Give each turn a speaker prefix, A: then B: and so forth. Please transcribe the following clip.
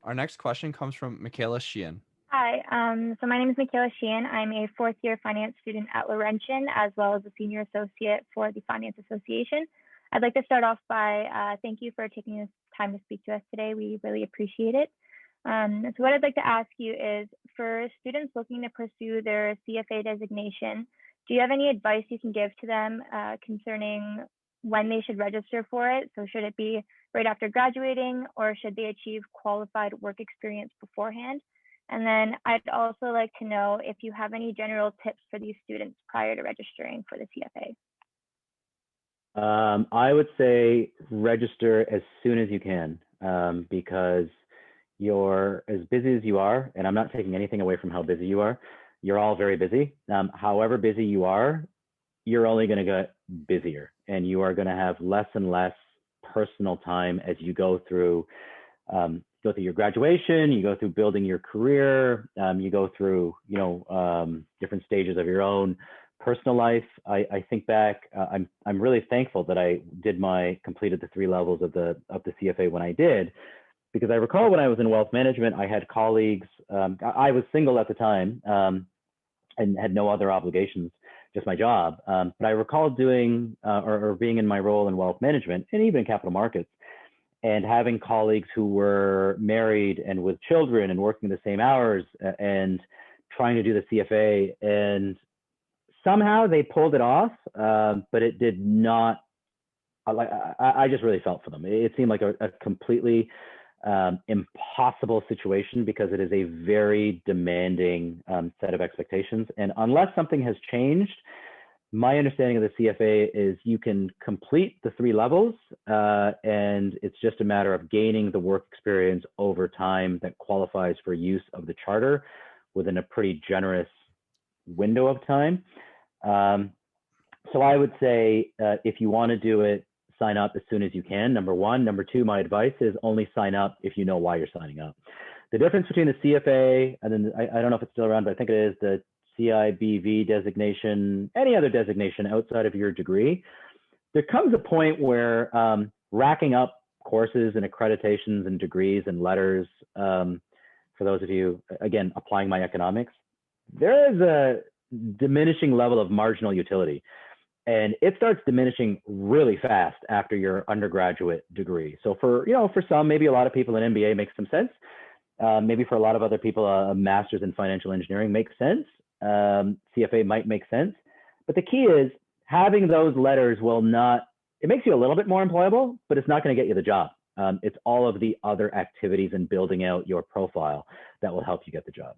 A: Our next question comes from Makaila Sheehan.
B: Hi, so my name is Makaila Sheehan. I'm a fourth-year finance student at Laurentian, as well as a senior associate for the Finance Association. I'd like to start off by thank you for taking this time to speak to us today. We really appreciate it. So what I'd like to ask you is, for students looking to pursue their CFA designation, do you have any advice you can give to them concerning when they should register for it? So should it be right after graduating, or should they achieve qualified work experience beforehand? And then I'd also like to know if you have any general tips for these students prior to registering for the CFA.
C: I would say register as soon as you can, because you're as busy as you are, and I'm not taking anything away from how busy you are. You're all very busy. However busy you are, you're only going to get busier, and you are going to have less and less personal time as you go through your graduation, you go through building your career, you go through, different stages of your own personal life. I think back, I'm really thankful that I completed the 3 levels of the CFA when I did, because I recall when I was in wealth management, I had colleagues, I was single at the time, and had no other obligations, just my job. But I recall doing, or being in my role in wealth management and even in capital markets, and having colleagues who were married and with children and working the same hours and trying to do the CFA, and somehow they pulled it off, but it did not. I just really felt for them. It seemed like a completely impossible situation, because it is a very demanding set of expectations. And unless something has changed, my understanding of the CFA is you can complete the 3 levels, and it's just a matter of gaining the work experience over time that qualifies for use of the charter within a pretty generous window of time. So I would say, if you want to do it, sign up as soon as you can, number 1. Number 2, my advice is only sign up if you know why you're signing up. The difference between the CFA and then, I don't know if it's still around, but I think it is the CIBV designation, any other designation outside of your degree, there comes a point where racking up courses and accreditations and degrees and letters, for those of you, again, applying my economics, there is a diminishing level of marginal utility. And it starts diminishing really fast after your undergraduate degree. So for some, maybe a lot of people, an MBA makes some sense. Maybe for a lot of other people, a master's in financial engineering makes sense. CFA might make sense. But the key is having those letters it makes you a little bit more employable, but it's not going to get you the job. It's all of the other activities and building out your profile that will help you get the job.